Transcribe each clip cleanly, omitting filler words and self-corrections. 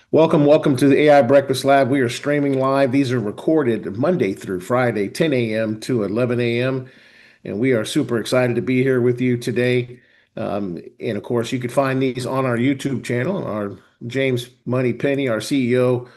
Welcome to the AI Breakfast Lab. We are streaming live. These are recorded Monday through Friday, 10 a.m. to 11 a.m. And we are super excited to be here with you today. And of course, you can find these on our YouTube channel. Our James Money Penny, our CEO,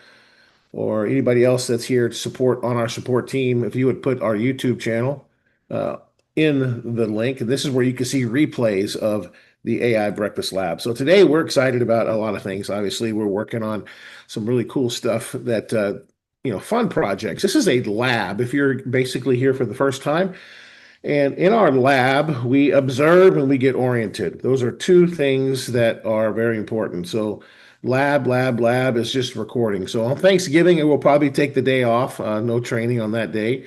or anybody else that's here to support on our support team, if you would put our YouTube channel uh, in the link, and this is where you can see replays of the AI Breakfast Lab. So today we're excited about a lot of things. Obviously, we're working on some really cool stuff that fun projects. This is a lab. If you're basically here for the first time, and in our lab, we observe and we get oriented. Those are two things that are very important. So, lab is just recording. So, on Thanksgiving, it will probably take the day off. No training on that day.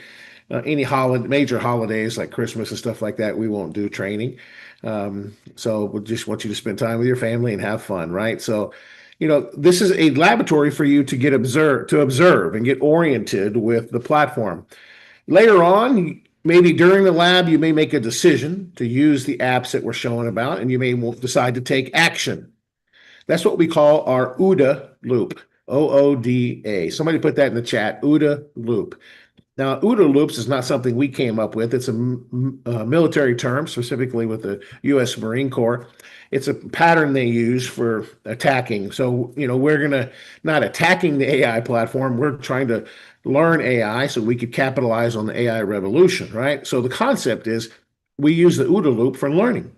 Any major holidays like Christmas and stuff like that, we won't do training. So, we just want you to spend time with your family and have fun, right? So, this is a laboratory for you to observe and get oriented with the platform. Later on, maybe during the lab, you may make a decision to use the apps that we're showing about, and you may decide to take action. That's what we call our OODA loop. OODA. Somebody put that in the chat. OODA loop. Now, OODA loops is not something we came up with. It's a military term, specifically with the U.S. Marine Corps. It's a pattern they use for attacking. So, we're not attacking the AI platform. We're trying to learn AI so we could capitalize on the AI revolution, right? So the concept is we use the OODA loop for learning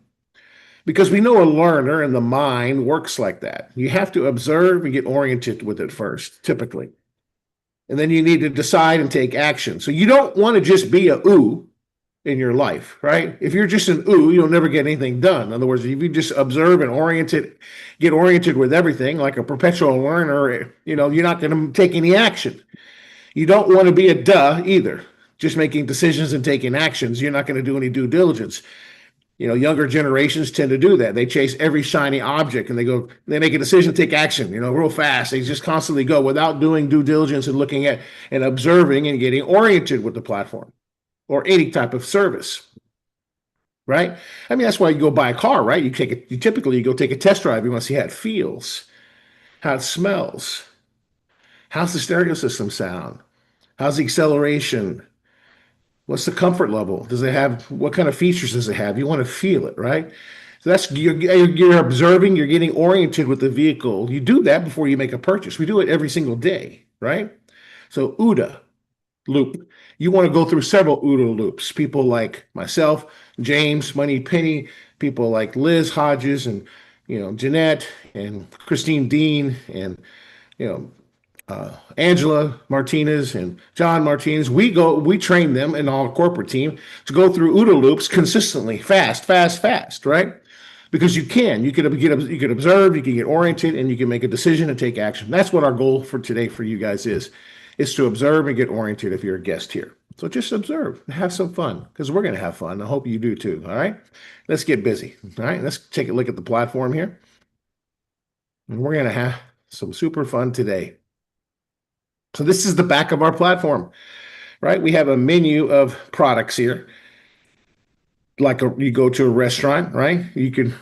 because we know a learner and the mind works like that. You have to observe and get oriented with it first, typically. And then you need to decide and take action. So you don't want to just be a ooh in your life, right? If you're just an ooh, you'll never get anything done. In other words, if you just observe and get oriented with everything like a perpetual learner, you're not going to take any action. You don't want to be a duh either, just making decisions and taking actions. You're not going to do any due diligence. Younger generations tend to do that. They chase every shiny object and they make a decision, take action, real fast. They just constantly go without doing due diligence and looking at and observing and getting oriented with the platform or any type of service. Right? I mean, that's why you go buy a car, right? You typically go take a test drive. You want to see how it feels, how it smells, how's the stereo system sound, how's the acceleration, what's the comfort level? What kind of features does it have? You want to feel it, right? So you're observing, you're getting oriented with the vehicle. You do that before you make a purchase. We do it every single day, right? So OODA loop. You want to go through several OODA loops. People like myself, James, Money Penny, people like Liz Hodges and Jeanette and Christine Dean and you know Angela Martinez and John Martinez. We train them and our corporate team to go through OODA loops consistently, fast, right? Because you could observe, you can get oriented, and you can make a decision and take action. That's what our goal for today for you guys is to observe and get oriented if you're a guest here. So just observe, have some fun, because we're going to have fun. I hope you do too. All right, let's get busy. All right, let's take a look at the platform here, and we're going to have some super fun today. So this is the back of our platform, right? We have a menu of products here. You go to a restaurant, right? You can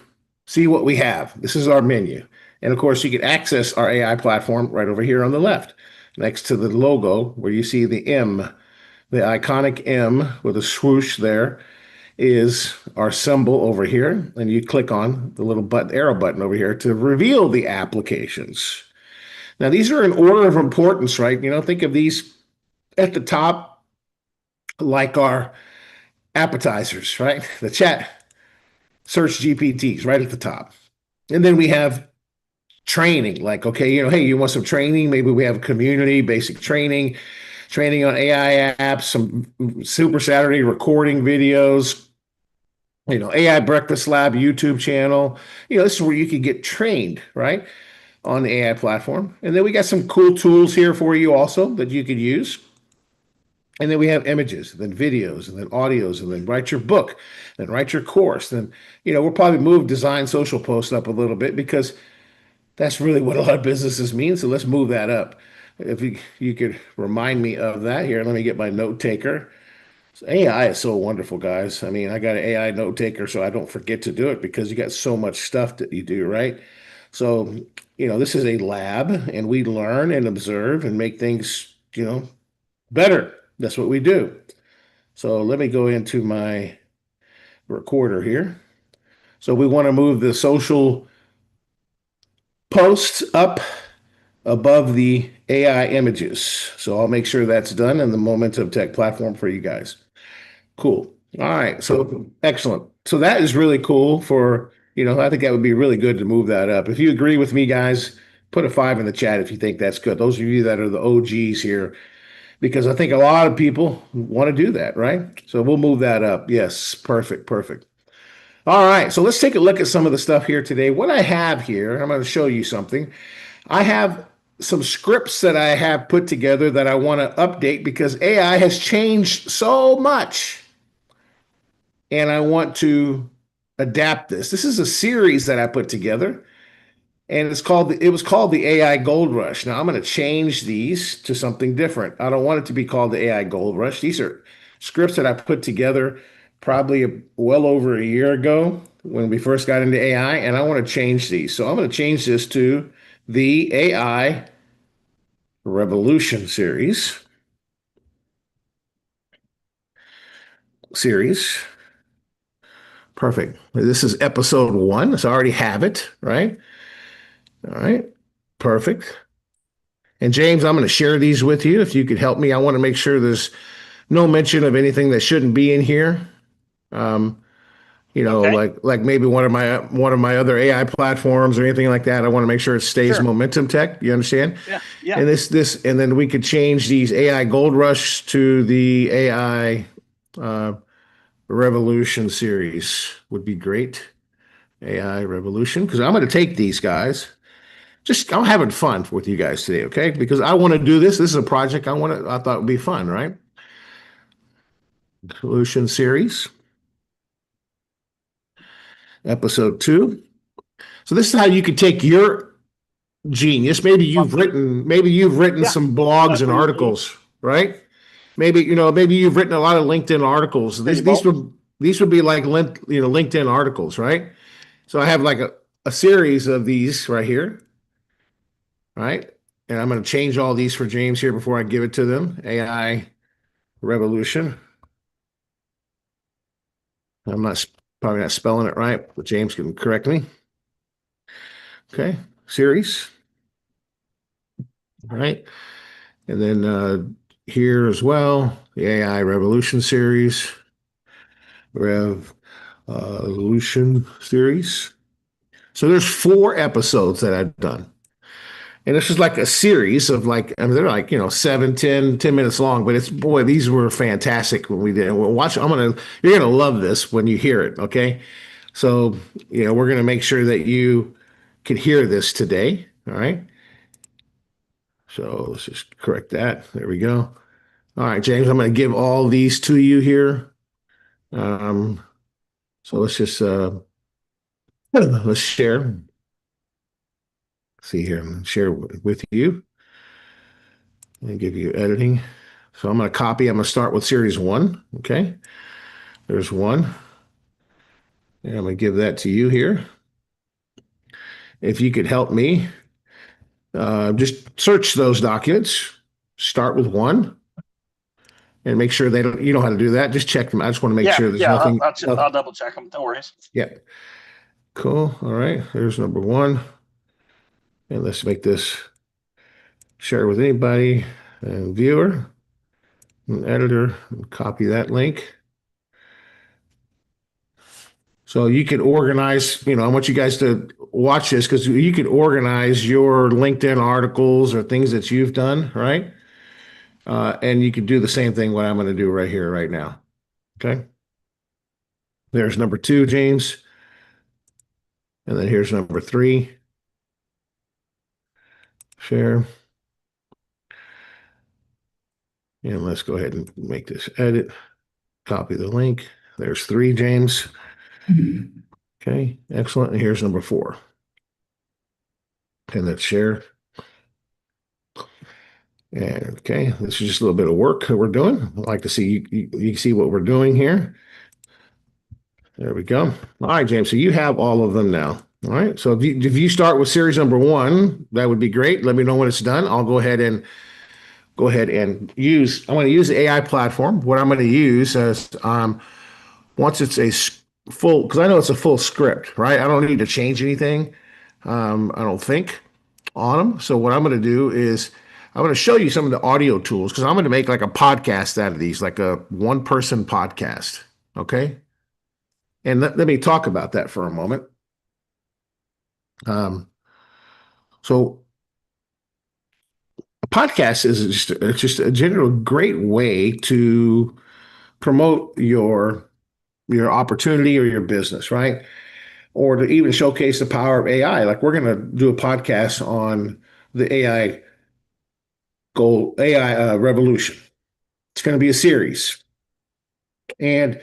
see what we have. This is our menu. And of course, you can access our AI platform right over here on the left, next to the logo where you see the M, the iconic M with a swoosh there is our symbol over here. And you click on the little arrow button over here to reveal the applications. Now, these are in order of importance, right? Think of these at the top like our appetizers, right? The chat search GPTs right at the top. And then we have training, like, okay, hey, you want some training? Maybe we have community, basic training on AI apps, some Super Saturday recording videos, AI Breakfast Lab YouTube channel. This is where you can get trained, right? On the AI platform. And then we got some cool tools here for you also that you could use. And then we have images, and then videos, and then audios, and then write your book, and write your course. Then, we'll probably move design social posts up a little bit because that's really what a lot of businesses mean. So let's move that up. If you could remind me of that here, let me get my note taker. So AI is so wonderful, guys. I mean, I got an AI note taker so I don't forget to do it because you got so much stuff that you do, right? So this is a lab and we learn and observe and make things, better. That's what we do. So let me go into my recorder here. So we want to move the social posts up above the AI images. So I'll make sure that's done in the Momentum Tech platform for you guys. Cool. All right. So excellent. So that is really cool I think that would be really good to move that up. If you agree with me, guys, put a 5 in the chat if you think that's good. Those of you that are the OGs here, because I think a lot of people want to do that, right? So we'll move that up. Yes. Perfect. Perfect. All right. So let's take a look at some of the stuff here today. What I have here, I'm going to show you something. I have some scripts that I have put together that I want to update because AI has changed so much and I want to adapt this. This is a series that I put together, and it was called the AI Gold Rush. Now I'm going to change these to something different. I don't want it to be called the AI Gold Rush. These are scripts that I put together probably well over a year ago when we first got into AI, and I want to change these. So I'm going to change this to the AI Revolution series. Perfect. This is episode 1, so I already have it, right? All right. Perfect. And James, I'm going to share these with you if you could help me. I want to make sure there's no mention of anything that shouldn't be in here. Um, Okay. like maybe one of my other AI platforms or anything like that. I want to make sure it stays Sure. Momentum Tech. You understand? Yeah. Yeah. And and then we could change these AI Gold Rush to the AI uh, Revolution series. Would be great. AI Revolution, because I'm going to take these guys. I'm having fun with you guys today, okay? Because I want to do this. This is a project I thought would be fun, right? Solution series, episode 2. So this is how you could take your genius. Maybe you've written Yeah. some blogs That's and what you do. articles, right? Maybe you've written a lot of LinkedIn articles. Pretty These would be like LinkedIn articles, right? So I have like a series of these right here, right? And I'm going to change all these for James here before I give it to them. AI Revolution. I'm not probably not spelling it right, but James can correct me. Okay, series. All right. And then here as well, the AI Revolution series, Revolution series. So there's 4 episodes that I've done. And this is like a series of they're like, 7, 10 minutes long, but boy, these were fantastic when we did. You're gonna love this when you hear it. Okay. So, we're gonna make sure that you can hear this today. All right. So let's just correct that. There we go. All right, James, I'm going to give all these to you here. Um, so let's just let's share. See here, I'm going to share with you and give you editing. So I'm going to copy. I'm going to start with series 1. Okay, there's 1. And I'm going to give that to you here. If you could help me, just search those documents. Start with 1 and make sure they don't. You know how to do that. Just check them. I just want to make Yeah. sure there's Yeah. nothing. I'll double check them. No worries. Yeah. Cool. All right. There's number 1. And let's make this share with anybody and viewer and editor and copy that link. So you could organize, I want you guys to watch this because you could organize your LinkedIn articles or things that you've done, right? And you could do the same thing what I'm going to do right here, right now. Okay. There's number 2, James. And then here's number 3. Share. And let's go ahead and make this edit. Copy the link. There's 3, James. Okay, excellent. And here's number 4. And let's share. And okay, this is just a little bit of work that we're doing. I'd like to see you see what we're doing here. There we go. All right, James. So you have all of them now. All right. So if you start with series number one, that would be great. Let me know when it's done. I'll go ahead and use. I'm going to use the AI platform. What I'm going to use is once it's full, because I know it's a full script, right? I don't need to change anything. I don't think on them. So what I'm going to do is I'm going to show you some of the audio tools because I'm going to make like a podcast out of these, like a one person podcast. Okay. And let me talk about that for a moment. Um, so a podcast is just a general great way to promote your opportunity or your business, right? Or to even showcase the power of AI. Like we're going to do a podcast on the AI revolution. It's going to be a series. And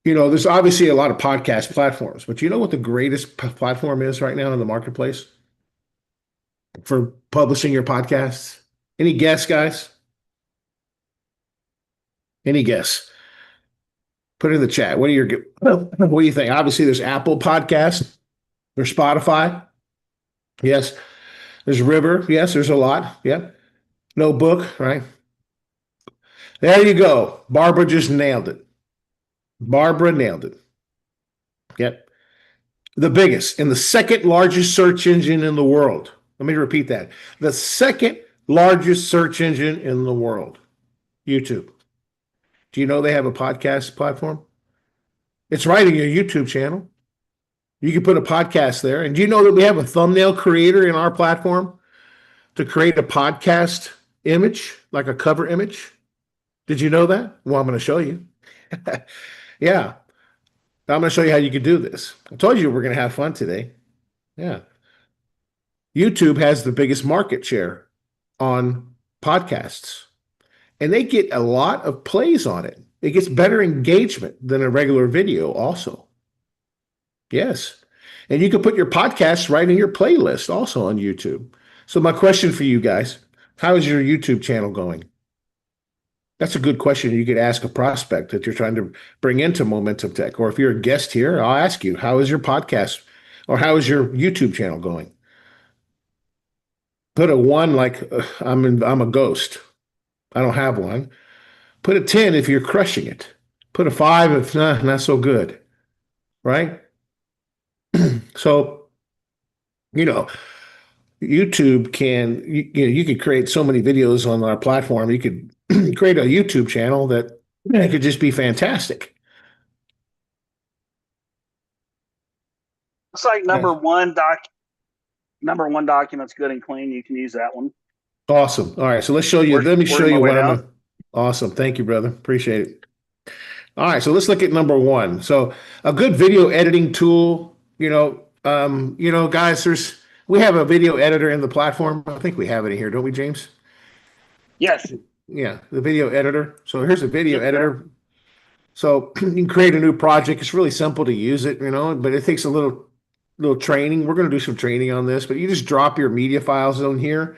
there's obviously a lot of podcast platforms, but you know what the greatest platform is right now in the marketplace for publishing your podcasts? Any guess, guys? Any guess? Put it in the chat. What do you think? Obviously, there's Apple Podcast, there's Spotify. Yes. There's River. Yes, there's a lot. Yeah. Notebook, right? There you go. Barbara just nailed it. Barbara nailed it. Yep. The biggest and the second largest search engine in the world. Let me repeat that. The second largest search engine in the world, YouTube. Do you know they have a podcast platform? It's right in your YouTube channel. You can put a podcast there. And do you know that we have a thumbnail creator in our platform to create a podcast image, like a cover image? Did you know that? Well, I'm going to show you. Yeah. I'm going to show you how you can do this. I told you we're going to have fun today. Yeah. YouTube has the biggest market share on podcasts, and they get a lot of plays on it. It gets better engagement than a regular video, also. Yes. And you can put your podcast right in your playlist also on YouTube. So, my question for you guys, how is your YouTube channel going? That's a good question you could ask a prospect that you're trying to bring into Momentum Tech. Or if you're a guest here, I'll ask you, how is your podcast or how is your YouTube channel going? Put a one like I'm a ghost. I don't have one. Put a 10 if you're crushing it. Put a 5 if not so good. Right? So, you know, YouTube you could create so many videos on our platform. You could create a YouTube channel that it could just be fantastic. Looks like Yeah. number one document's good and clean. You can use that one. Awesome. All right. So let me show Working my you way what down. awesome. Thank you, brother. Appreciate it. All right. So let's look at number one. So a good video editing tool, guys, we have a video editor in the platform. I think we have it in here, don't we, James? Yes. Yeah, the video editor. So here's a video Yep, there. editor. So you can create a new project. It's really simple to use it, but it takes a little training. We're going to do some training on this, but you just drop your media files on here,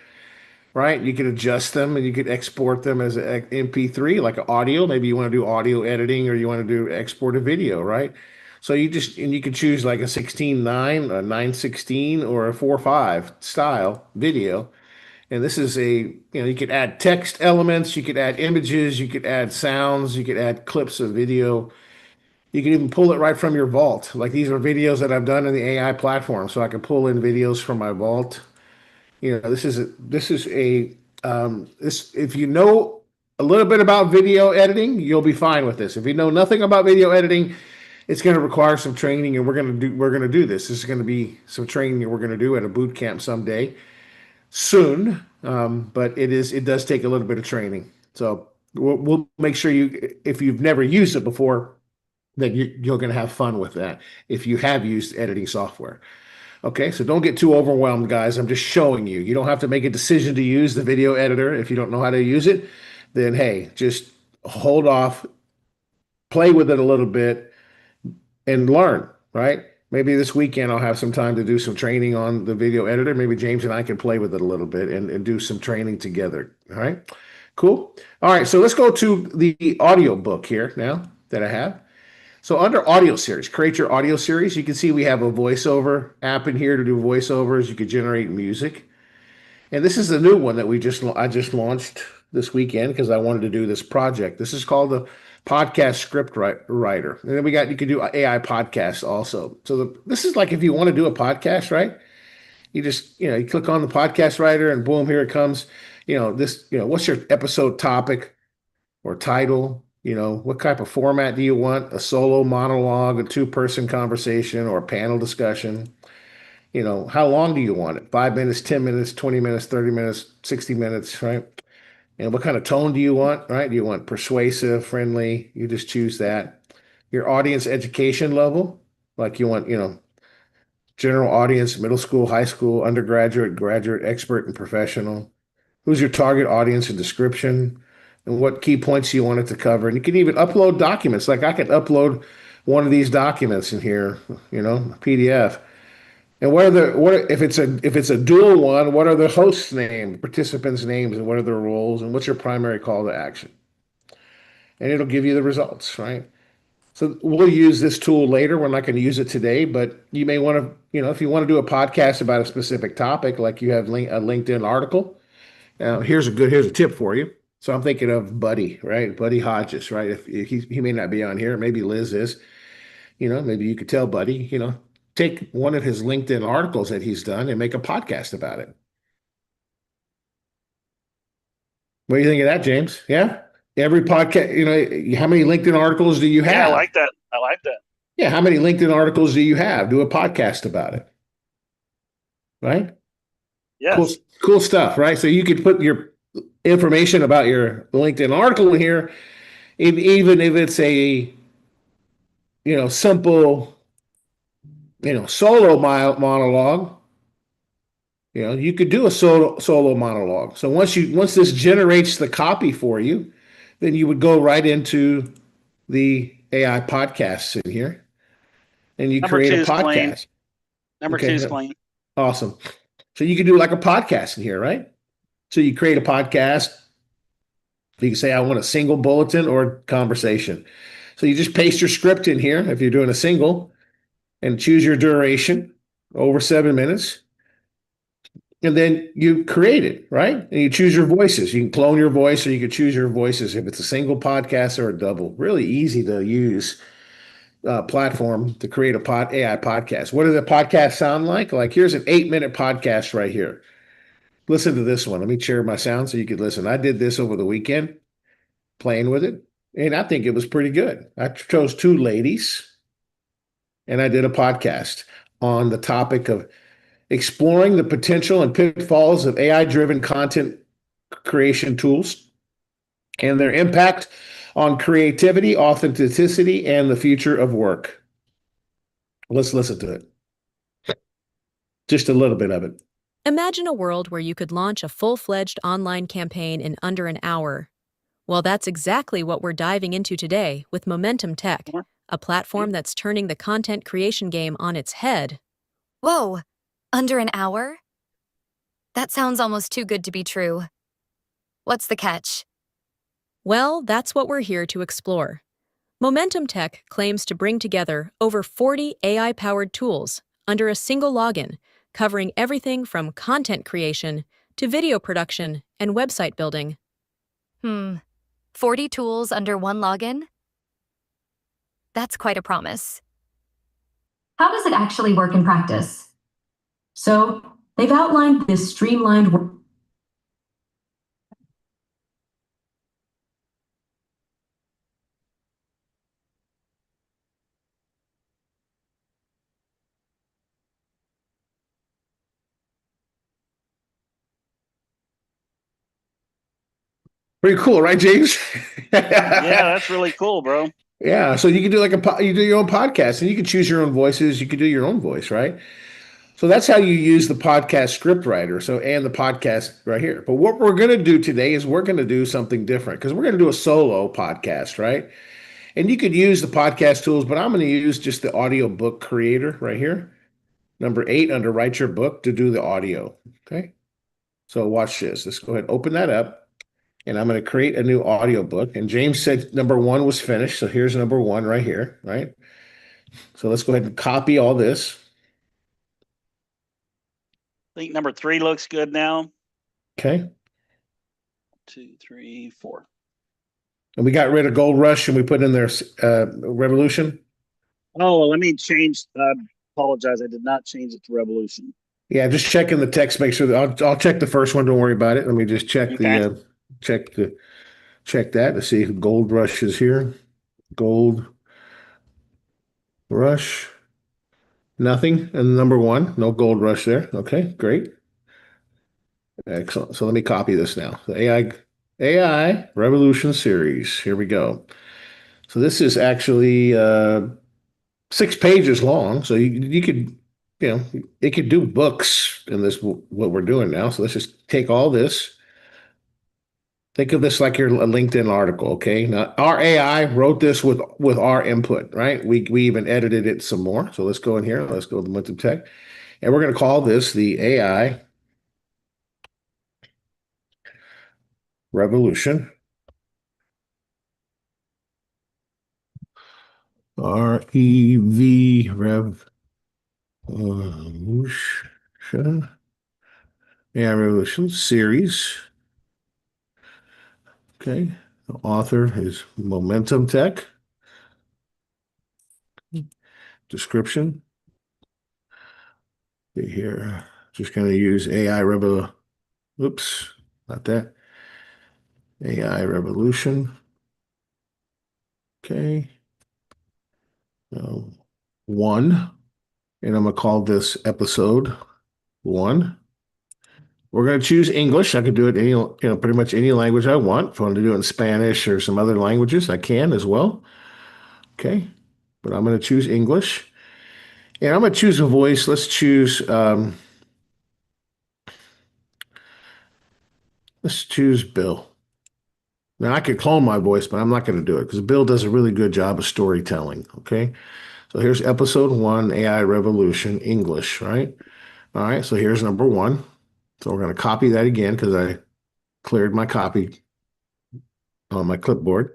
right? You can adjust them and you could export them as an MP3, like an audio. Maybe you want to do audio editing or you want to do export a video, right? So you can choose like a 16:9, a 9:16, or a 4:5 style video. And this is you could add text elements, you could add images, you could add sounds, you could add clips of video. You can even pull it right from your vault. Like these are videos that I've done in the AI platform, so I can pull in videos from my vault. This if you know a little bit about video editing, you'll be fine with this. If you know nothing about video editing, it's going to require some training, and we're going to do this. This is going to be some training that we're going to do at a boot camp someday soon. But it does take a little bit of training. So we'll make sure if you've never used it before, that you're going to have fun with that if you have used editing software. Okay, so don't get too overwhelmed, guys. I'm just showing you. You don't have to make a decision to use the video editor if you don't know how to use it. Then, hey, just hold off, play with it a little bit, and learn, right? Maybe this weekend I'll have some time to do some training on the video editor. Maybe James and I can play with it a little bit and do some training together. All right, cool. All right, so let's go to the audio book here now that I have. So under audio series, create your audio series. You can see we have a voiceover app in here to do voiceovers. You could generate music. And this is the new one that I just launched this weekend because I wanted to do this project. This is called the podcast script writer. And then you can do AI podcasts also. So this is like if you want to do a podcast, right? You click on the podcast writer and boom, here it comes. What's your episode topic or title? What type of format do you want? A solo monologue, a two-person conversation, or a panel discussion? How long do you want it? 5 minutes, 10 minutes, 20 minutes, 30 minutes, 60 minutes, right? And what kind of tone do you want, right? Do you want persuasive, friendly? You just choose that. Your audience education level, like you want, general audience, middle school, high school, undergraduate, graduate, expert, and professional. Who's your target audience and description? And what key points you want it to cover? And you can even upload documents. Like I could upload one of these documents in here, PDF. And if it's a dual one, what are the host's name, participants' names, and what are their roles, and what's your primary call to action? And it'll give you the results, right? So we'll use this tool later. We're not going to use it today, but you may want to, if you want to do a podcast about a specific topic, like you have a LinkedIn article. Here's a tip for you. So I'm thinking of Buddy, right? Buddy Hodges, right? If he may not be on here, maybe Liz is. Maybe you could tell Buddy, take one of his LinkedIn articles that he's done and make a podcast about it. What do you think of that, James? Yeah. Every podcast, how many LinkedIn articles do you have? Yeah, I like that. I like that. Yeah. How many LinkedIn articles do you have? Do a podcast about it. Right? Yes. Cool stuff, right? So you could put your information about your LinkedIn article in here, even if it's a, simple, solo monologue. You could do a solo monologue. So once this generates the copy for you, then you would go right into the AI podcasts in here, and you Number create two a is clean. podcast. Number two is clean. Awesome. So you could do like a podcast in here, right? So you create a podcast. You can say, I want a single bulletin or conversation. So you just paste your script in here if you're doing a single and choose your duration over 7 minutes. And then you create it, right? And you choose your voices. You can clone your voice or you can choose your voices if it's a single podcast or a double. Really easy to use platform to create a AI podcast. What does a podcast sound like? Like here's an 8-minute podcast right here. Listen to this one. Let me share my sound so you could listen. I did this over the weekend, playing with it, and I think it was pretty good. I chose two ladies, and I did a podcast on the topic of exploring the potential and pitfalls of AI-driven content creation tools and their impact on creativity, authenticity, and the future of work. Let's listen to it. Just a little bit of it. Imagine a world where you could launch a full-fledged online campaign in under an hour. Well, that's exactly what we're diving into today with Momentum Tech, a platform that's turning the content creation game on its head. Whoa, under an hour? That sounds almost too good to be true. What's the catch? Well, that's what we're here to explore. Momentum Tech claims to bring together over 40 AI-powered tools under a single login, covering everything from content creation to video production and website building. 40 tools under one login? That's quite a promise. How does it actually work in practice? So they've outlined this streamlined work. Pretty cool, right, James? Yeah, that's really cool, bro. Yeah, so you can do you do your own podcast, and you can choose your own voices. You can do your own voice, right? So that's how you use the podcast script writer. And the podcast right here. But what we're going to do today is we're going to do something different because we're going to do a solo podcast, right? And you could use the podcast tools, but I'm going to use just the audio book creator right here. Number 8 under write your book to do the audio. Okay. So watch this. Let's go ahead and open that up. and I'm going to create a new audiobook. And James said number one was finished. So here's number one right here, right? So let's go ahead and copy all this. I think number 3 looks good now. Okay. 2, 3, 4. And we got rid of Gold Rush and we put in there Revolution. Oh, let me change. Apologize. I did not change it to Revolution. Yeah, just checking the text. Make sure that I'll check the first one. Don't worry about it. Let me just check Okay. check that to see if Gold Rush is here. Gold Rush. Nothing. And number one, no Gold Rush there. Okay, great. Excellent. So let me copy this now. The AI Revolution series. Here we go. So this is actually 6 pages long. So you could, it could do books in this, what we're doing now. So let's just take all this. Think of this like your LinkedIn article, okay? Now, our AI wrote this with our input, right? We even edited it some more. So let's go in here. Let's go to Momentum Tech. And we're going to call this the AI Revolution. REV Revolution. AI Revolution series. Okay. The author is Momentum Tech. Description. Okay, here, just going to use AI Revolution. Oops, not that. AI Revolution. Okay. One. And I'm going to call this episode 1. We're going to choose English. I could do it any, pretty much any language I want. If I want to do it in Spanish or some other languages, I can as well. Okay. But I'm going to choose English. And I'm going to choose a voice. Let's choose Bill. Now I could clone my voice, but I'm not going to do it because Bill does a really good job of storytelling. Okay. So here's episode 1, AI Revolution, English, right? All right. So here's number 1. So we're going to copy that again because I cleared my copy on my clipboard.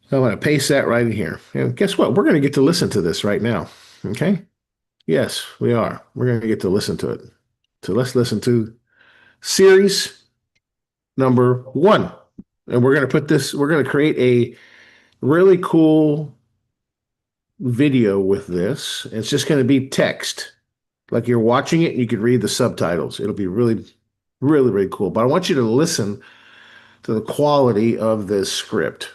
So I'm going to paste that right in here. And guess what? We're going to get to listen to this right now. Okay. Yes, we are. We're going to get to listen to it. So let's listen to series number 1. And we're going to create a really cool video with this. It's just going to be text. Like you're watching it and you can read the subtitles. It'll be really, really, really cool. But I want you to listen to the quality of this script.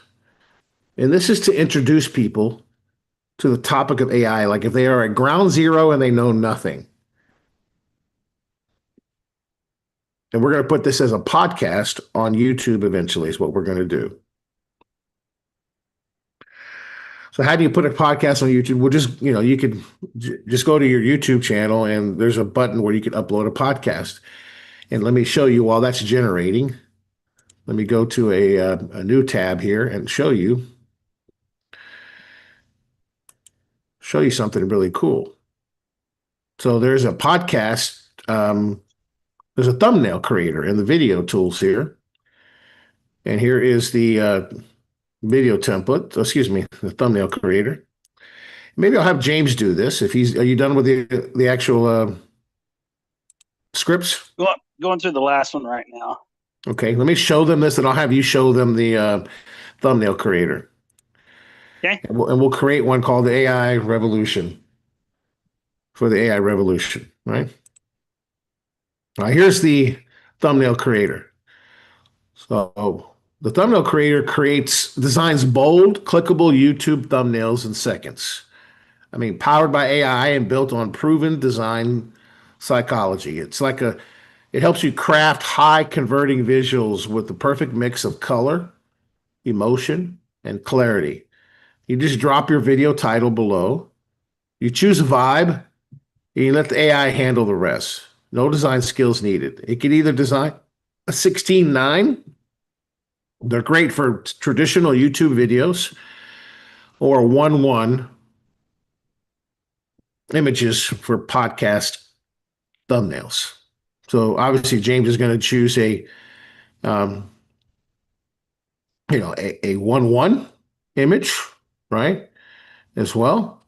And this is to introduce people to the topic of AI, like if they are at ground zero and they know nothing. And we're going to put this as a podcast on YouTube eventually is what we're going to do. So how do you put a podcast on YouTube? Well, just, you could just go to your YouTube channel and there's a button where you can upload a podcast. And let me show you while that's generating. Let me go to a new tab here and show you something really cool. So there's a podcast, there's a thumbnail creator in the video tools here. And here is the video template, the thumbnail creator. Maybe I'll have James do this. Are you done with the actual scripts? Going through the last one right now. Okay, let me show them this and I'll have you show them the thumbnail creator. Okay. And we'll create one called the AI Revolution for the AI Revolution, right? All right, here's the thumbnail creator. So the thumbnail creator designs bold, clickable YouTube thumbnails in seconds. I mean, powered by AI and built on proven design psychology. It helps you craft high converting visuals with the perfect mix of color, emotion, and clarity. You just drop your video title below. You choose a vibe, and you let the AI handle the rest. No design skills needed. It can either design a 16:9. They're great for traditional YouTube videos, or 1:1 images for podcast thumbnails. So obviously James is going to choose a a 1-1 image, right? As well.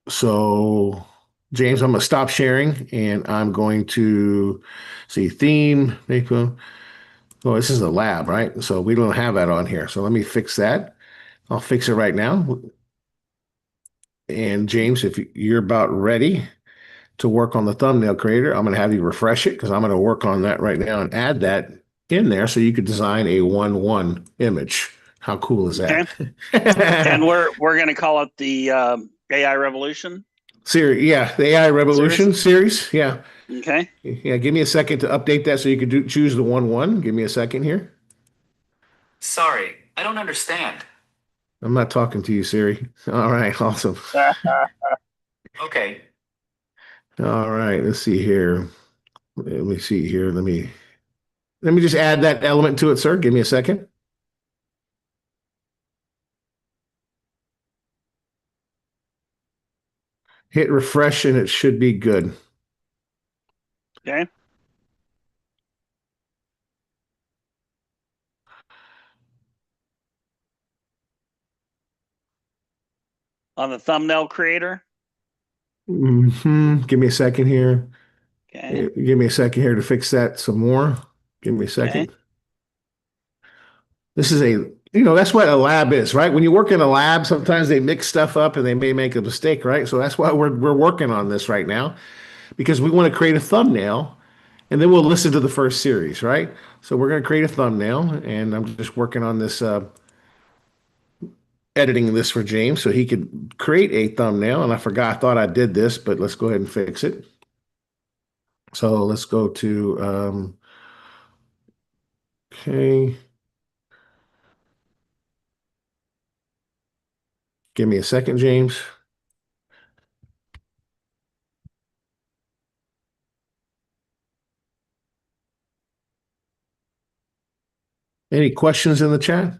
So, James, I'm going to stop sharing and I'm going to see theme. Oh, this is a lab, right? So we don't have that on here. So let me fix that. I'll fix it right now. And James, if you're about ready to work on the thumbnail creator, I'm going to have you refresh it because I'm going to work on that right now and add that in there so you could design a 1-1 image. How cool is Okay. that? And we're going to call it the AI Revolution Series, yeah, the AI Revolution series. Yeah. Okay. Yeah, give me a second to update that so you could choose the 1-1. Give me a second here. Sorry, I don't understand. I'm not talking to you, Siri. All right, awesome. Okay. All right, let's see here. Let me see here. Let me just add that element to it, sir. Give me a second. Hit refresh and it should be good. Okay. On the thumbnail creator. Give me a second here. Okay. Give me a second here to fix that some more. Give me a second. Okay. This is that's what a lab is, right? When you work in a lab, sometimes they mix stuff up and they may make a mistake, right? So that's why we're working on this right now because we want to create a thumbnail and then we'll listen to the first series, right? So we're going to create a thumbnail and I'm just working on this, editing this for James so he could create a thumbnail. And I thought I did this, but let's go ahead and fix it. So let's go to, okay. Give me a second, James. Any questions in the chat?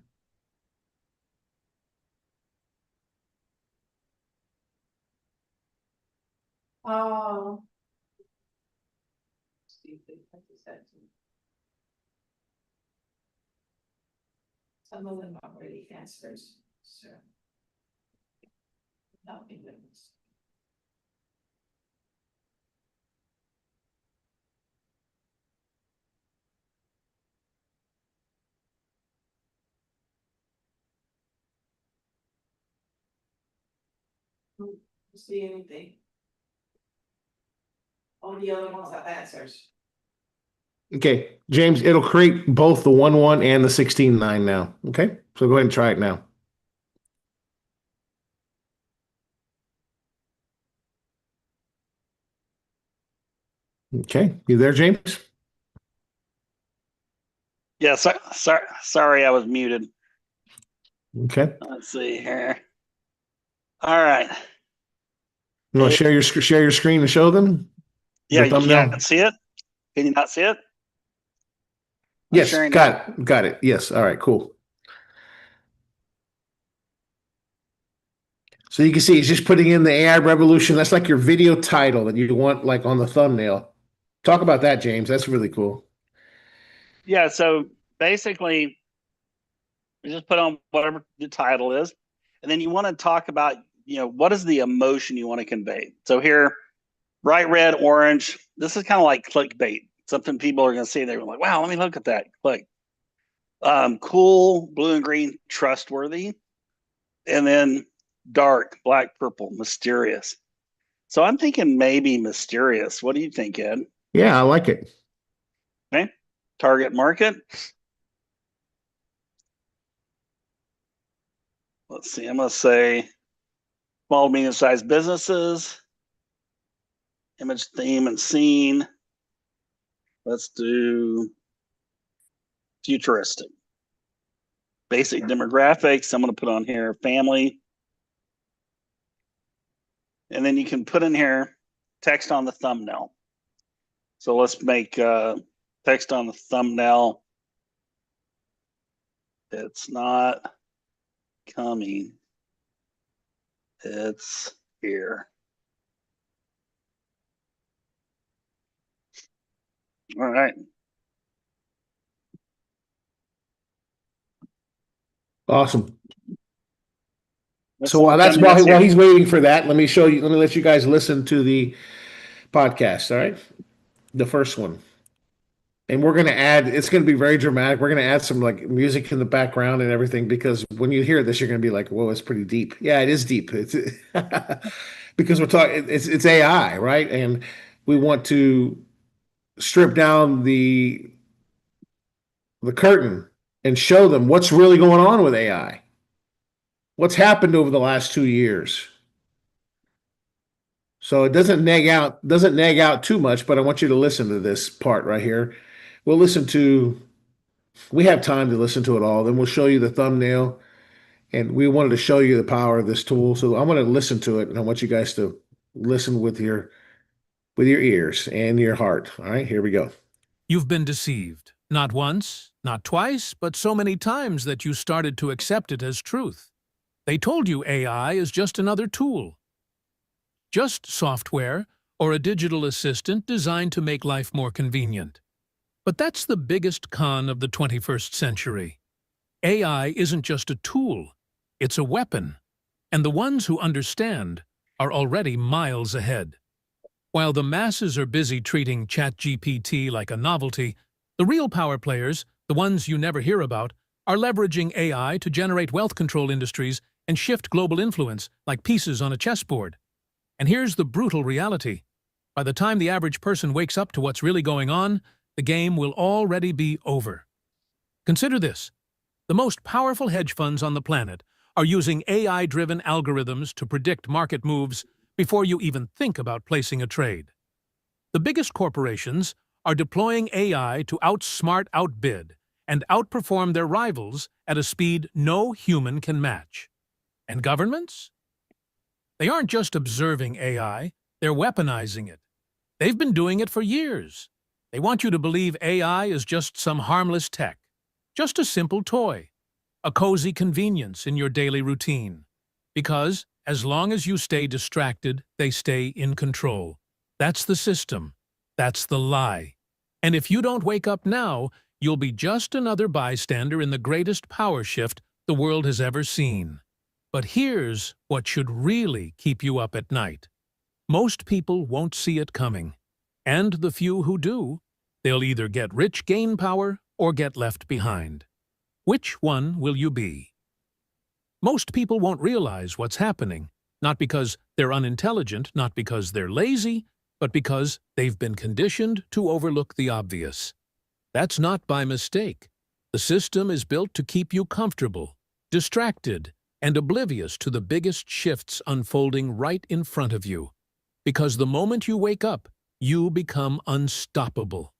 Oh. Some of them are already answers, so. Nothing witness. See anything? All the other ones have answers. Okay, James, it'll create both the 1-1 and the 16:9 now. Okay, so go ahead and try it now. Okay, you there, James? Yeah. Sorry, I was muted. Okay. Let's see here. All right. You want to share your screen and show them? Yeah, The you thumbnail? can't see it. Can you not see it? I'm Yes, sharing got it. Got it. Yes. All right, cool. So you can see it's just putting in the AI revolution. That's like your video title that you want like on the thumbnail. Talk about that, James. That's really cool. Yeah. So basically, you just put on whatever the title is, and then you want to talk about, what is the emotion you want to convey. So here, bright red, orange. This is kind of like clickbait. Something people are going to see. They're like, "Wow, let me look at that." Click. Cool, blue and green, trustworthy, and then dark, black, purple, mysterious. So I'm thinking maybe mysterious. What do you think, Ed? Yeah, I like it. Okay. Target market. Let's see. I'm going to say small, medium-sized businesses. Image, theme, and scene. Let's do futuristic. Basic demographics. I'm going to put on here family. And then you can put in here text on the thumbnail. So let's make text on the thumbnail. It's not coming. It's here. All right. Awesome. Let's So while look that's under this while here. he's waiting for that, let me show you. Let me let you guys listen to the podcast. All right, the first one, and we're gonna add. It's gonna be very dramatic. We're gonna add some like music in the background and everything because when you hear this, you're gonna be like, "Whoa, it's pretty deep." Yeah, it is deep. It's because we're talking. It's AI, right? And we want to strip down the curtain and show them what's really going on with AI. What's happened over the last 2 years. So it doesn't nag out too much, but I want you to listen to this part right here. We'll listen to we have time to listen to it all. Then we'll show you the thumbnail. And we wanted to show you the power of this tool. So I want to listen to it and I want you guys to listen with your ears and your heart. All right, here we go. You've been deceived, not once, not twice, but so many times that you started to accept it as truth. They told you AI is just another tool, just software or a digital assistant designed to make life more convenient. But that's the biggest con of the 21st century. AI isn't just a tool, it's a weapon, and the ones who understand are already miles ahead. While the masses are busy treating ChatGPT like a novelty, the real power players, the ones you never hear about, are leveraging AI to generate wealth control industries and shift global influence like pieces on a chessboard. And here's the brutal reality. By the time the average person wakes up to what's really going on, the game will already be over. Consider this. The most powerful hedge funds on the planet are using AI-driven algorithms to predict market moves before you even think about placing a trade. The biggest corporations are deploying AI to outsmart, outbid, and outperform their rivals at a speed no human can match. And governments? They aren't just observing AI, they're weaponizing it. They've been doing it for years. They want you to believe AI is just some harmless tech, just a simple toy, a cozy convenience in your daily routine. Because, as long as you stay distracted, they stay in control. That's the system. That's the lie. And if you don't wake up now, you'll be just another bystander in the greatest power shift the world has ever seen. But here's what should really keep you up at night. Most people won't see it coming. And the few who do, they'll either get rich, gain power, or get left behind. Which one will you be? Most people won't realize what's happening, not because they're unintelligent, not because they're lazy, but because they've been conditioned to overlook the obvious. That's not by mistake. The system is built to keep you comfortable, distracted, and oblivious to the biggest shifts unfolding right in front of you. Because the moment you wake up, you become unstoppable.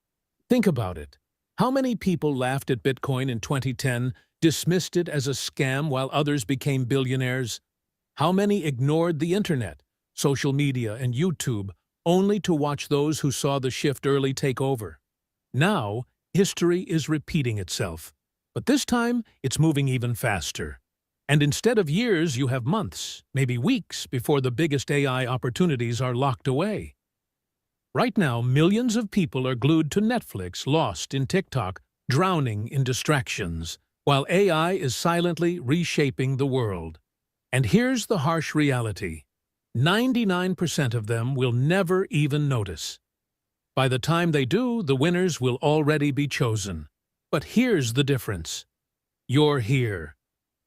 Think about it. How many people laughed at Bitcoin in 2010, dismissed it as a scam while others became billionaires? How many ignored the internet, social media, and YouTube only to watch those who saw the shift early take over? Now, history is repeating itself. But this time, it's moving even faster. And instead of years, you have months, maybe weeks, before the biggest AI opportunities are locked away. Right now, millions of people are glued to Netflix, lost in TikTok, drowning in distractions, while AI is silently reshaping the world. And here's the harsh reality. 99% of them will never even notice. By the time they do, the winners will already be chosen. But here's the difference. You're here.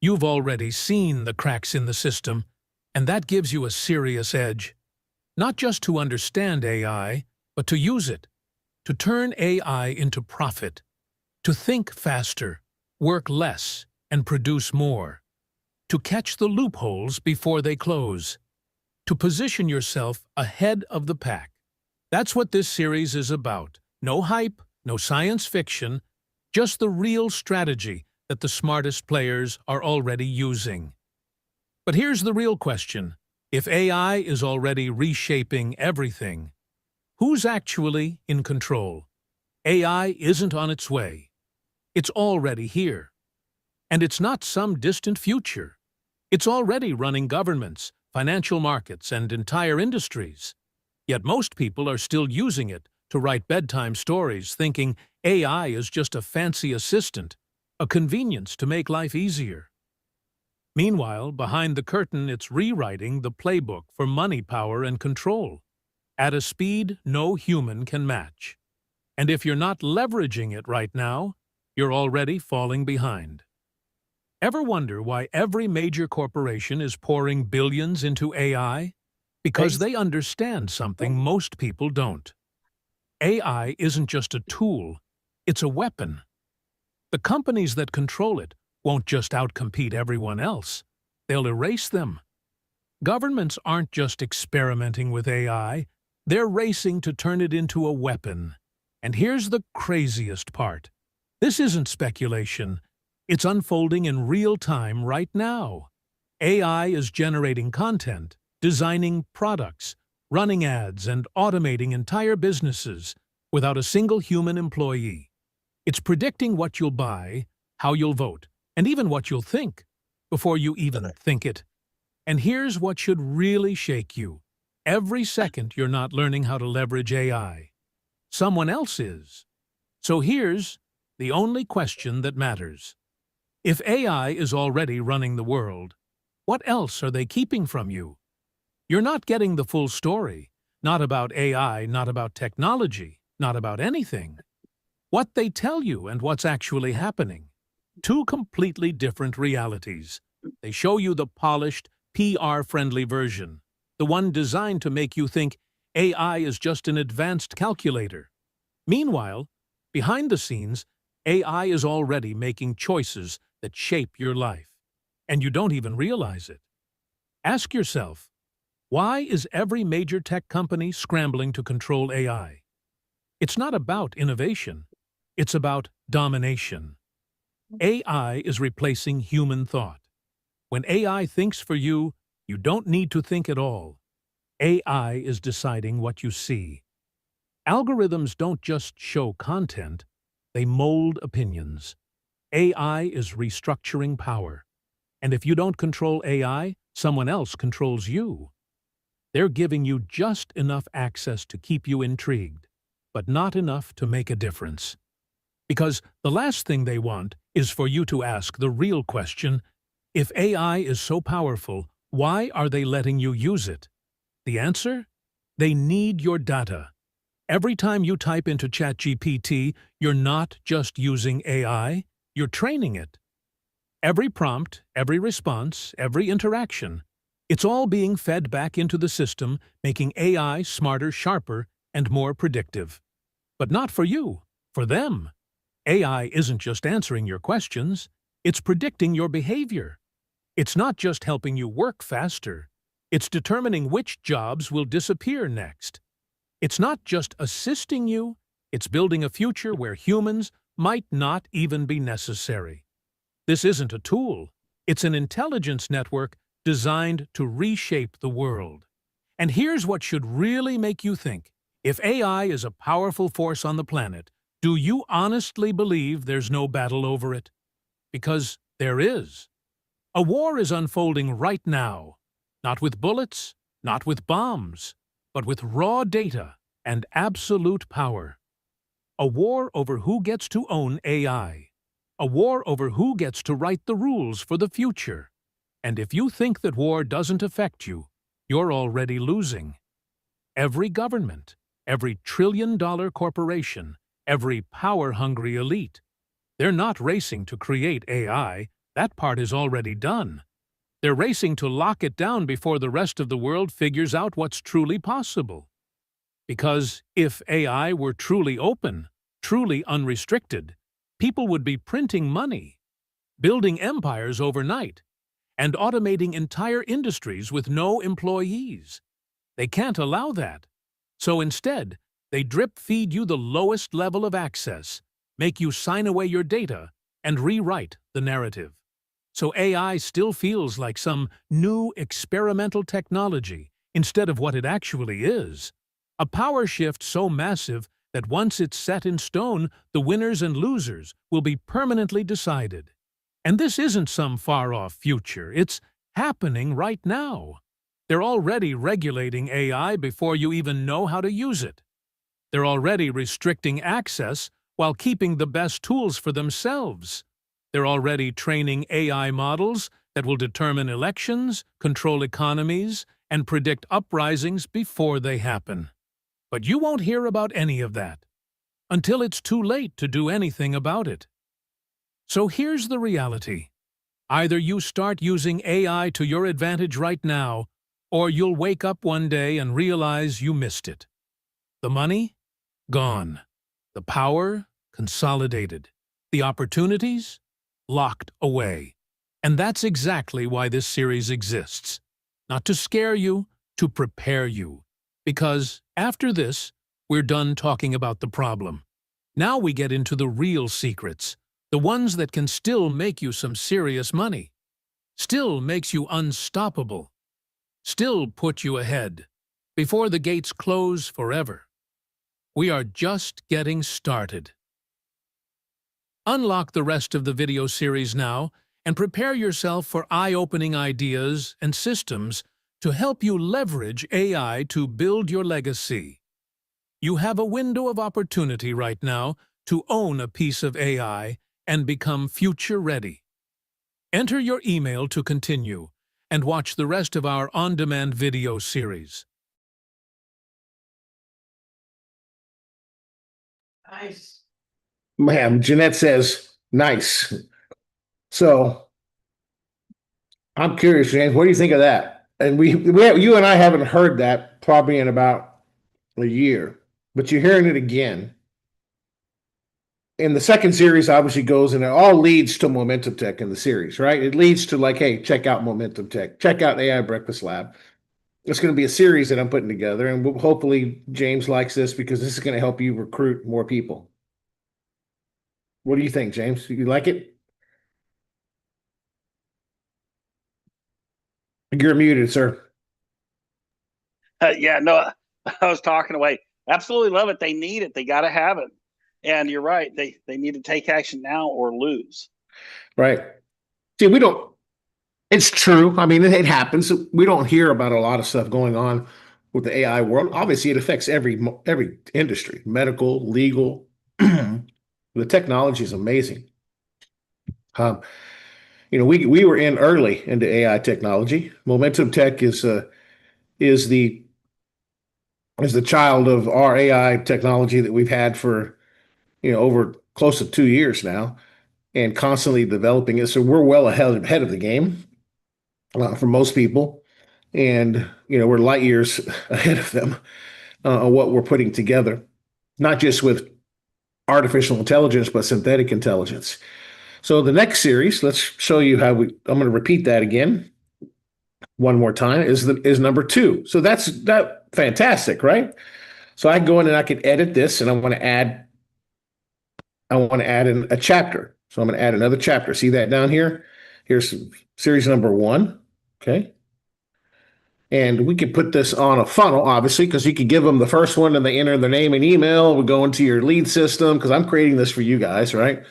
You've already seen the cracks in the system, and that gives you a serious edge. Not just to understand AI, but to use it, to turn AI into profit, to think faster, work less, and produce more, to catch the loopholes before they close, to position yourself ahead of the pack. That's what this series is about. No hype, no science fiction, just the real strategy that the smartest players are already using. But here's the real question. If AI is already reshaping everything, who's actually in control? AI isn't on its way. It's already here. And it's not some distant future. It's already running governments, financial markets, and entire industries. Yet most people are still using it to write bedtime stories, thinking AI is just a fancy assistant, a convenience to make life easier. Meanwhile, behind the curtain, it's rewriting the playbook for money, power, and control at a speed no human can match. And if you're not leveraging it right now, you're already falling behind. Ever wonder why every major corporation is pouring billions into AI? Because they understand something most people don't. AI isn't just a tool, it's a weapon. The companies that control it won't just outcompete everyone else, they'll erase them. Governments aren't just experimenting with AI, they're racing to turn it into a weapon. And here's the craziest part. This isn't speculation. It's unfolding in real time right now. AI is generating content, designing products, running ads, and automating entire businesses without a single human employee. It's predicting what you'll buy, how you'll vote, and even what you'll think before you even think it. And here's what should really shake you. Every second you're not learning how to leverage AI, someone else is. So here's the only question that matters. If AI is already running the world, what else are they keeping from you? You're not getting the full story, not about AI, not about technology, not about anything. What they tell you and what's actually happening. Two completely different realities. They show you the polished, PR-friendly version, the one designed to make you think AI is just an advanced calculator. Meanwhile, behind the scenes, AI is already making choices that shape your life, and you don't even realize it. Ask yourself, why is every major tech company scrambling to control AI? It's not about innovation, it's about domination. AI is replacing human thought. When AI thinks for you, you don't need to think at all. AI is deciding what you see. Algorithms don't just show content, they mold opinions. AI is restructuring power. And if you don't control AI, someone else controls you. They're giving you just enough access to keep you intrigued, but not enough to make a difference. Because the last thing they want is for you to ask the real question, if AI is so powerful, why are they letting you use it? The answer? They need your data. Every time you type into ChatGPT, you're not just using AI, you're training it. Every prompt, every response, every interaction, it's all being fed back into the system, making AI smarter, sharper, and more predictive. But not for you, for them. AI isn't just answering your questions, it's predicting your behavior. It's not just helping you work faster, it's determining which jobs will disappear next. It's not just assisting you, it's building a future where humans might not even be necessary. This isn't a tool, it's an intelligence network designed to reshape the world. And here's what should really make you think. If AI is a powerful force on the planet, do you honestly believe there's no battle over it? Because there is. A war is unfolding right now, not with bullets, not with bombs, but with raw data and absolute power. A war over who gets to own AI. A war over who gets to write the rules for the future. And if you think that war doesn't affect you, you're already losing. Every government, every trillion-dollar corporation, every power-hungry elite, they're not racing to create AI. That part is already done. They're racing to lock it down before the rest of the world figures out what's truly possible. Because if AI were truly open, truly unrestricted, people would be printing money, building empires overnight, and automating entire industries with no employees. They can't allow that. So instead, they drip-feed you the lowest level of access, make you sign away your data, and rewrite the narrative. So AI still feels like some new experimental technology instead of what it actually is. A power shift so massive that once it's set in stone, the winners and losers will be permanently decided. And this isn't some far-off future, it's happening right now. They're already regulating AI before you even know how to use it. They're already restricting access while keeping the best tools for themselves. They're already training AI models that will determine elections, control economies, and predict uprisings before they happen. But you won't hear about any of that until it's too late to do anything about it. So here's the reality. Either you start using AI to your advantage right now, or you'll wake up one day and realize you missed it. The money? Gone. The power? Consolidated. The opportunities? Locked away. And that's exactly why this series exists. Not to scare you, to prepare you. Because after this, we're done talking about the problem. Now we get into the real secrets, the ones that can still make you some serious money, still makes you unstoppable, still put you ahead, before the gates close forever. We are just getting started. Unlock the rest of the video series now and prepare yourself for eye-opening ideas and systems to help you leverage AI to build your legacy. You have a window of opportunity right now to own a piece of AI and become future-ready. Enter your email to continue and watch the rest of our on-demand video series. Nice. Ma'am, Jeanette says, nice. So I'm curious, James, what do you think of that? And you and I haven't heard that probably in about a year, but you're hearing it again. And the second series obviously goes, and it all leads to Momentum Tech in the series, right? It leads to like, hey, check out Momentum Tech, check out AI Breakfast Lab. It's going to be a series that I'm putting together, and hopefully James likes this because this is going to help you recruit more people. What do you think, James? You like it? You're muted, sir. Yeah, no, I was talking away. Absolutely love it. They need it. They got to have it. And you're right. They need to take action now or lose. Right. See, we don't, it's true. I mean, it happens. We don't hear about a lot of stuff going on with the AI world. Obviously, it affects every industry, medical, legal. The technology is amazing. We were in early into AI technology. Momentum Tech is the child of our AI technology that we've had for over close to 2 years now, and constantly developing it. So we're well ahead of the game for most people, and we're light years ahead of them on what we're putting together, not just with artificial intelligence, but synthetic intelligence. So the next series, let's show you how I'm going to repeat that again one more time, is number 2. So that's fantastic, right? So I go in and I can edit this, and I want to add in a chapter. So I'm going to add another chapter. See that down here? Here's series number 1. Okay. And we could put this on a funnel, obviously, because you could give them the first one and they enter their name and email. We go into your lead system because I'm creating this for you guys, right?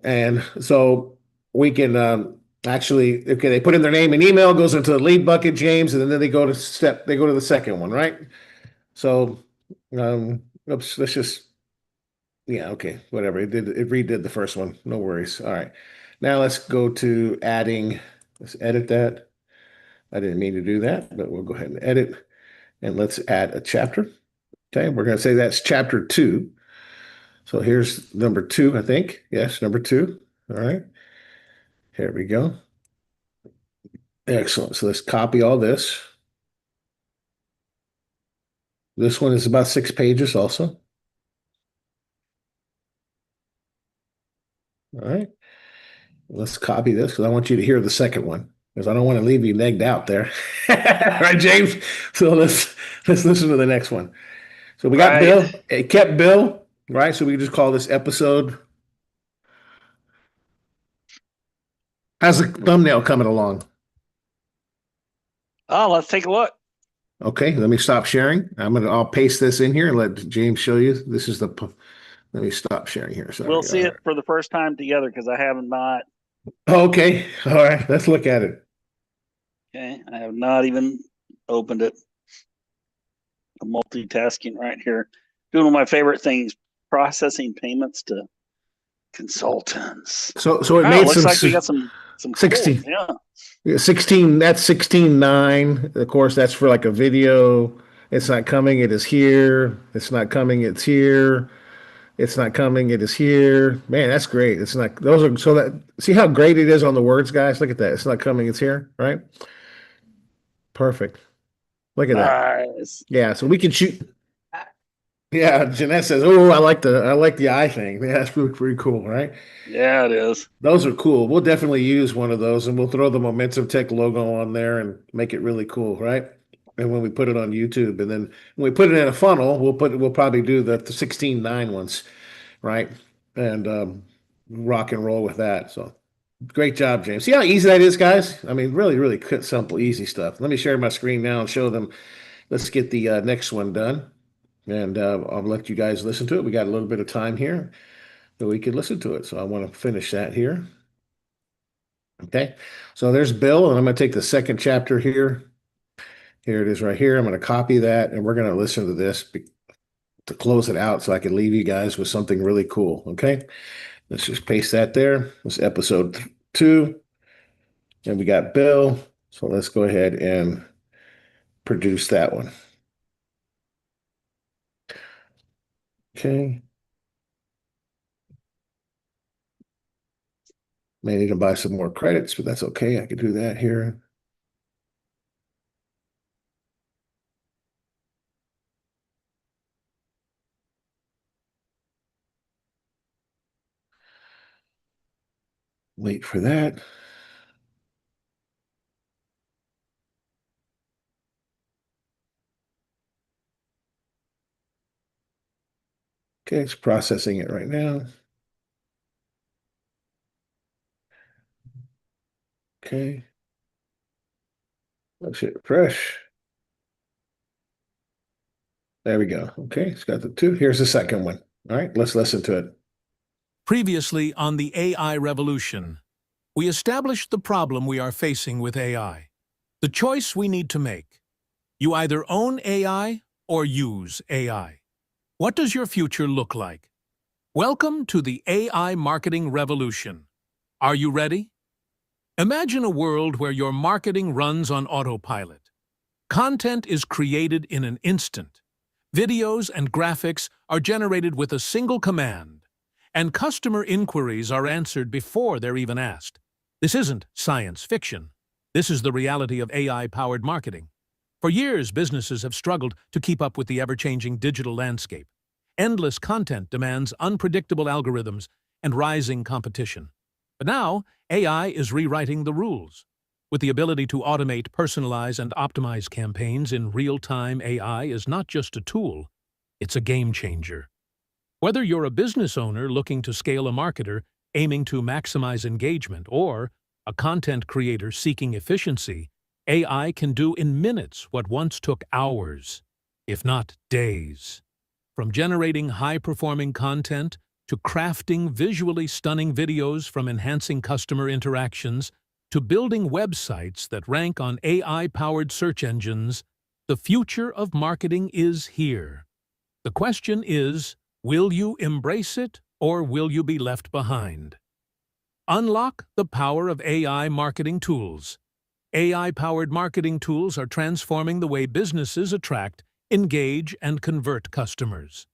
And so we can they put in their name and email, goes into the lead bucket, James, and then they go to the second one, right? So, let's just, yeah, okay, whatever. It redid the first one. No worries. All right. Now let's go to adding, let's edit that. I didn't mean to do that, but we'll go ahead and edit, and let's add a chapter. Okay, we're going to say that's chapter 2. So here's number 2, I think. Yes, number 2. All right. Here we go. Excellent. So let's copy all this. This one is about 6 pages also. All right. Let's copy this because I want you to hear the second one, because I don't want to leave you negged out there. Right, James? So let's listen to the next one. So we got Bill. It kept Bill, right? So we just call this episode. How's the thumbnail coming along? Oh, let's take a look. Okay, let me stop sharing. I'll paste this in here and let James show you. This is let me stop sharing here. Sorry. We'll see it for the first time together because I have not. Okay, all right, let's look at it. Okay, I have not even opened it. I'm multitasking right here. Doing one of my favorite things, processing payments to consultants. So it made looks some. like we got some Some 16. Cool, yeah. Yeah, 16, that's 16:9. Of course, that's for like a video. It's not coming, it is here. It's not coming, it's here. It's not coming, it is here. Man, that's great. It's not, those are, so that, see how great it is on the words, guys? Look at that. It's not coming, it's here, right? Perfect. Look at that. Nice. Yeah, so we can shoot. Yeah, Jeanette says, "Oh, I like the eye thing. Yeah, that's pretty cool, right?" Yeah, it is. Those are cool. We'll definitely use one of those, and we'll throw the Momentum Tech logo on there and make it really cool, right? And when we put it on YouTube, and then when we put it in a funnel, we'll probably do the 16:9 ones, right? And rock and roll with that. So great job, James. See how easy that is, guys? I mean, really, really simple, easy stuff. Let me share my screen now and show them. Let's get the next one done. And I'll let you guys listen to it. We got a little bit of time here that we could listen to it. So I want to finish that here. Okay. So there's Bill, and I'm going to take the second chapter here. Here it is right here. I'm going to copy that, and we're going to listen to this to close it out so I can leave you guys with something really cool. Okay. Let's just paste that there. This is episode 2. And we got Bill. So let's go ahead and produce that one. Okay. May need to buy some more credits, but that's okay. I can do that here. Wait for that. Okay, it's processing it right now. Okay. Let's hit refresh. There we go. Okay, it's got the 2. Here's the second one. All right, let's listen to it. Previously on the AI revolution, we established the problem we are facing with AI. The choice we need to make. You either own AI or use AI. What does your future look like? Welcome to the AI marketing revolution. Are you ready? Imagine a world where your marketing runs on autopilot. Content is created in an instant. Videos and graphics are generated with a single command, and customer inquiries are answered before they're even asked. This isn't science fiction. This is the reality of AI-powered marketing. For years, businesses have struggled to keep up with the ever-changing digital landscape. Endless content demands unpredictable algorithms and rising competition. But now, AI is rewriting the rules. With the ability to automate, personalize, and optimize campaigns in real time, AI is not just a tool, it's a game changer. Whether you're a business owner looking to scale a marketer, aiming to maximize engagement, or a content creator seeking efficiency, AI can do in minutes what once took hours, if not days. From generating high-performing content to crafting visually stunning videos, from enhancing customer interactions to building websites that rank on AI-powered search engines, the future of marketing is here. The question is, will you embrace it or will you be left behind? Unlock the power of AI marketing tools. AI-powered marketing tools are transforming the way businesses attract, engage, and convert customers.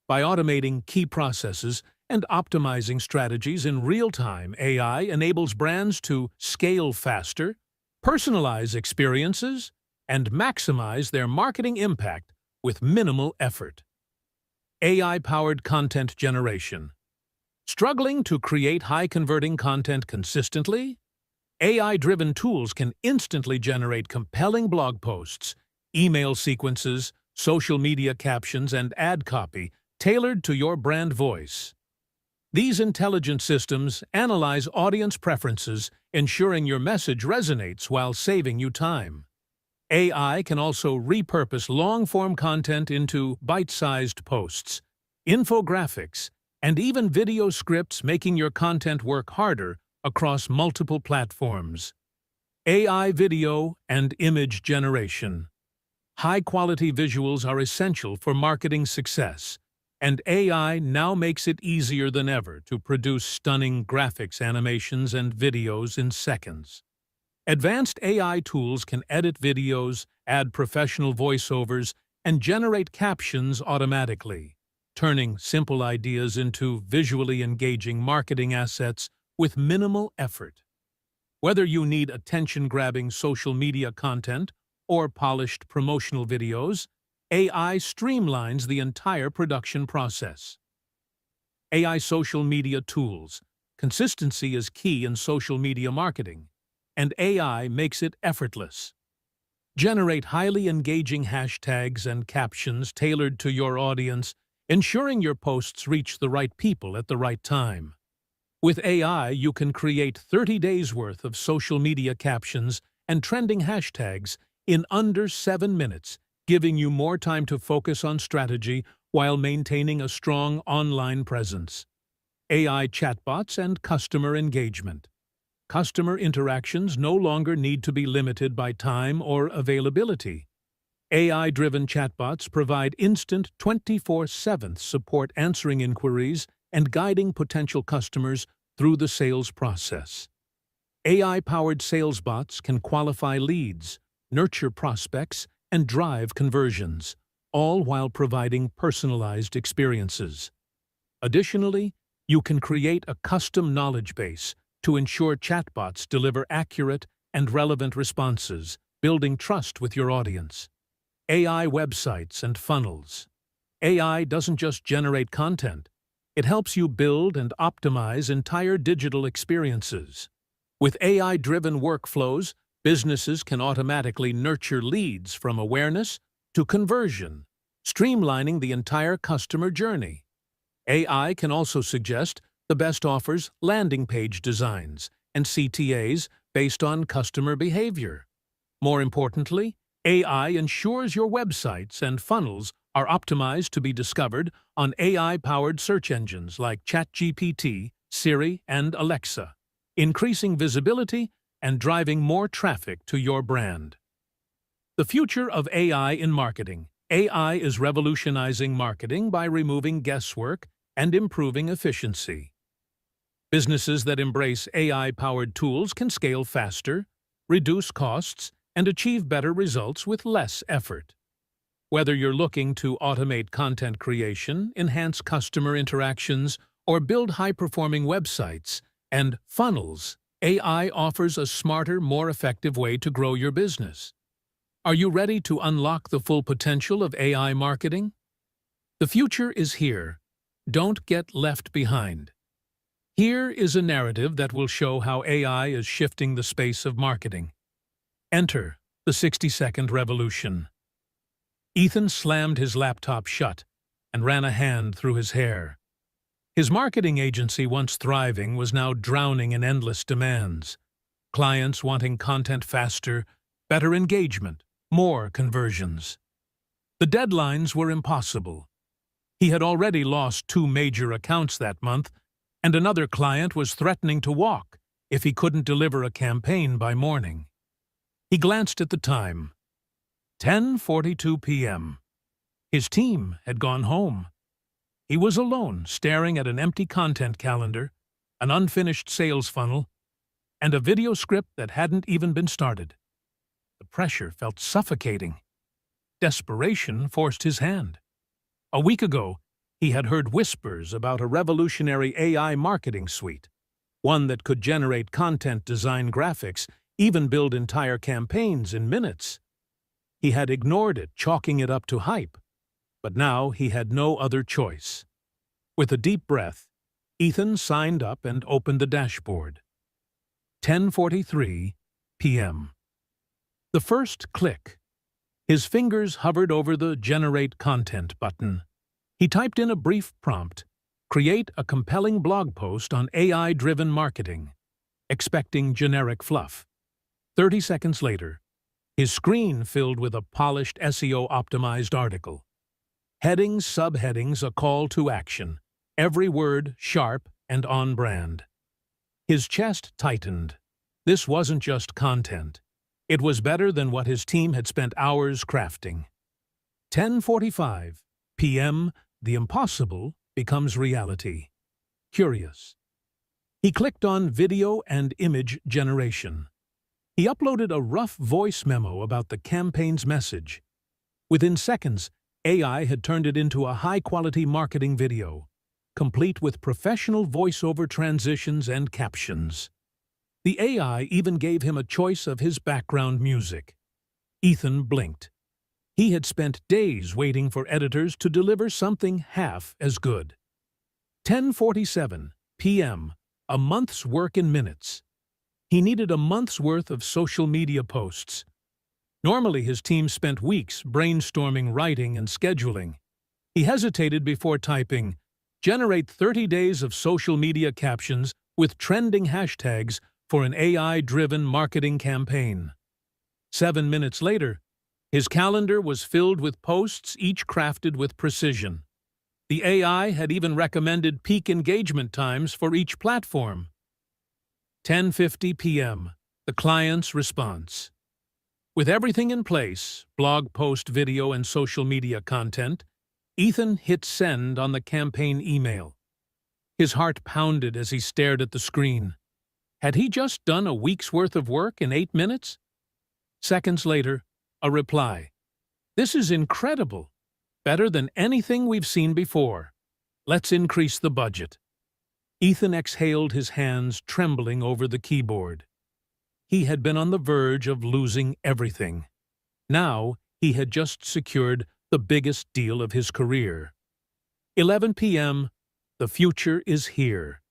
By automating key processes and optimizing strategies in real time, AI enables brands to scale faster, personalize experiences, and maximize their marketing impact with minimal effort. AI-powered content generation. Struggling to create high-converting content consistently? AI-driven tools can instantly generate compelling blog posts, email sequences, social media captions, and ad copy tailored to your brand voice. These intelligent systems analyze audience preferences, ensuring your message resonates while saving you time. AI can also repurpose long-form content into bite-sized posts, infographics, and even video scripts, making your content work harder across multiple platforms. AI video and image generation. High-quality visuals are essential for marketing success. And AI now makes it easier than ever to produce stunning graphics, animations, and videos in seconds. Advanced AI tools can edit videos, add professional voiceovers, and generate captions automatically, turning simple ideas into visually engaging marketing assets with minimal effort. Whether you need attention-grabbing social media content or polished promotional videos, AI streamlines the entire production process. AI social media tools. Consistency is key in social media marketing, and AI makes it effortless. Generate highly engaging hashtags and captions tailored to your audience, ensuring your posts reach the right people at the right time. With AI, you can create 30 days' worth of social media captions and trending hashtags in under 7 minutes, giving you more time to focus on strategy while maintaining a strong online presence. AI chatbots and customer engagement. Customer interactions no longer need to be limited by time or availability. AI-driven chatbots provide instant 24/7 support, answering inquiries and guiding potential customers through the sales process. AI-powered sales bots can qualify leads, nurture prospects, and drive conversions, all while providing personalized experiences. Additionally, you can create a custom knowledge base to ensure chatbots deliver accurate and relevant responses, building trust with your audience. AI websites and funnels. AI doesn't just generate content. It helps you build and optimize entire digital experiences. With AI-driven workflows, businesses can automatically nurture leads from awareness to conversion, streamlining the entire customer journey. AI can also suggest the best offers, landing page designs, and CTAs based on customer behavior. More importantly, AI ensures your websites and funnels are optimized to be discovered on AI-powered search engines like ChatGPT, Siri, and Alexa, increasing visibility and driving more traffic to your brand. The future of AI in marketing. AI is revolutionizing marketing by removing guesswork and improving efficiency. Businesses that embrace AI-powered tools can scale faster, reduce costs, and achieve better results with less effort. Whether you're looking to automate content creation, enhance customer interactions, or build high-performing websites and funnels, AI offers a smarter, more effective way to grow your business. Are you ready to unlock the full potential of AI marketing? The future is here. Don't get left behind. Here is a narrative that will show how AI is shifting the space of marketing. Enter the 60-second revolution. Ethan slammed his laptop shut and ran a hand through his hair. His marketing agency, once thriving, was now drowning in endless demands. Clients wanting content faster, better engagement, more conversions. The deadlines were impossible. He had already lost 2 major accounts that month, and another client was threatening to walk if he couldn't deliver a campaign by morning. He glanced at the time. 10:42 p.m. His team had gone home. He was alone, staring at an empty content calendar, an unfinished sales funnel, and a video script that hadn't even been started. The pressure felt suffocating. Desperation forced his hand. A week ago, he had heard whispers about a revolutionary AI marketing suite, one that could generate content, design graphics, even build entire campaigns in minutes. He had ignored it, chalking it up to hype. But now he had no other choice. With a deep breath, Ethan signed up and opened the dashboard. 10:43 p.m. The first click. His fingers hovered over the Generate Content button. He typed in a brief prompt, create a compelling blog post on AI-driven marketing, expecting generic fluff. 30 seconds later, his screen filled with a polished SEO-optimized article. Headings, subheadings, a call to action. Every word sharp and on brand. His chest tightened. This wasn't just content. It was better than what his team had spent hours crafting. 10:45 p.m. the impossible becomes reality. Curious. He clicked on video and image generation. He uploaded a rough voice memo about the campaign's message. Within seconds, AI had turned it into a high-quality marketing video, complete with professional voiceover transitions and captions. The AI even gave him a choice of his background music. Ethan blinked. He had spent days waiting for editors to deliver something half as good. 10:47 p.m., a month's work in minutes. He needed a month's worth of social media posts. Normally, his team spent weeks brainstorming, writing, and scheduling. He hesitated before typing, "Generate 30 days of social media captions with trending hashtags for an AI-driven marketing campaign." 7 minutes later, his calendar was filled with posts, each crafted with precision. The AI had even recommended peak engagement times for each platform. 10:50 p.m., the client's response. With everything in place, blog post, video, and social media content, Ethan hit send on the campaign email. His heart pounded as he stared at the screen. Had he just done a week's worth of work in 8 minutes? Seconds later, a reply. "This is incredible. Better than anything we've seen before. Let's increase the budget." Ethan exhaled, his hands trembling over the keyboard. He had been on the verge of losing everything. Now he had just secured the biggest deal of his career. 11 p.m., the future is here.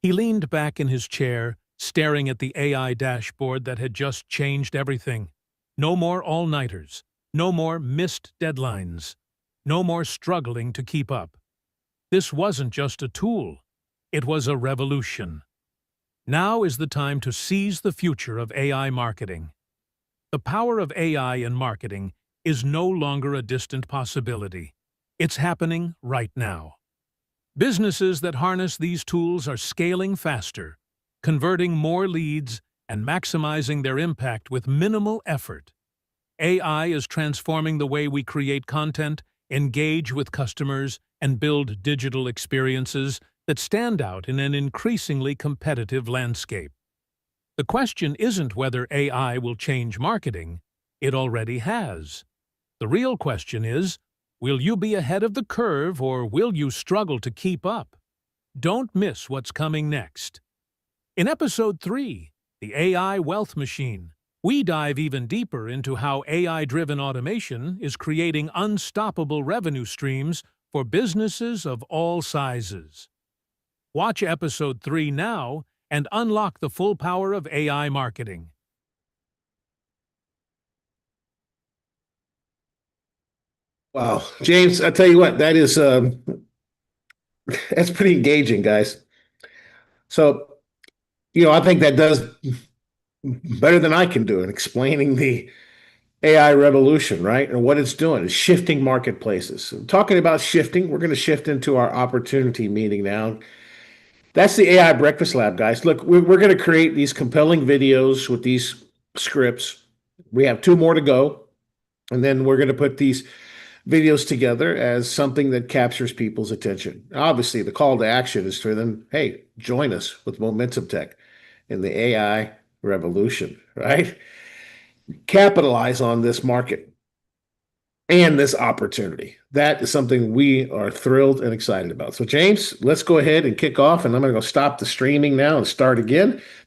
He leaned back in his chair, staring at the AI dashboard that had just changed everything. No more all-nighters, no more missed deadlines, no more struggling to keep up. This wasn't just a tool. It was a revolution. Now is the time to seize the future of AI marketing. The power of AI in marketing is no longer a distant possibility. It's happening right now. Businesses that harness these tools are scaling faster, converting more leads, and maximizing their impact with minimal effort. AI is transforming the way we create content, engage with customers, and build digital experiences that stand out in an increasingly competitive landscape. The question isn't whether AI will change marketing. It already has. The real question is, will you be ahead of the curve or will you struggle to keep up? Don't miss what's coming next. In Episode 3, The AI Wealth Machine, we dive even deeper into how AI-driven automation is creating unstoppable revenue streams for businesses of all sizes. Watch Episode 3 now and unlock the full power of AI marketing. Wow, James, I tell you what, that is that's pretty engaging, guys. So, I think that does better than I can do in explaining the AI revolution, right? And what it's doing is shifting marketplaces. And talking about shifting, we're going to shift into our opportunity meeting now. That's the AI Breakfast Lab, guys. Look, we're going to create these compelling videos with these scripts. We have 2 more to go. And then we're going to put these videos together as something that captures people's attention. Obviously, the call to action is for them, hey, join us with Momentum Tech in the AI revolution, right? Capitalize on this market and this opportunity. That is something we are thrilled and excited about. So, James, let's go ahead and kick off, and I'm going to go stop the streaming now and start again.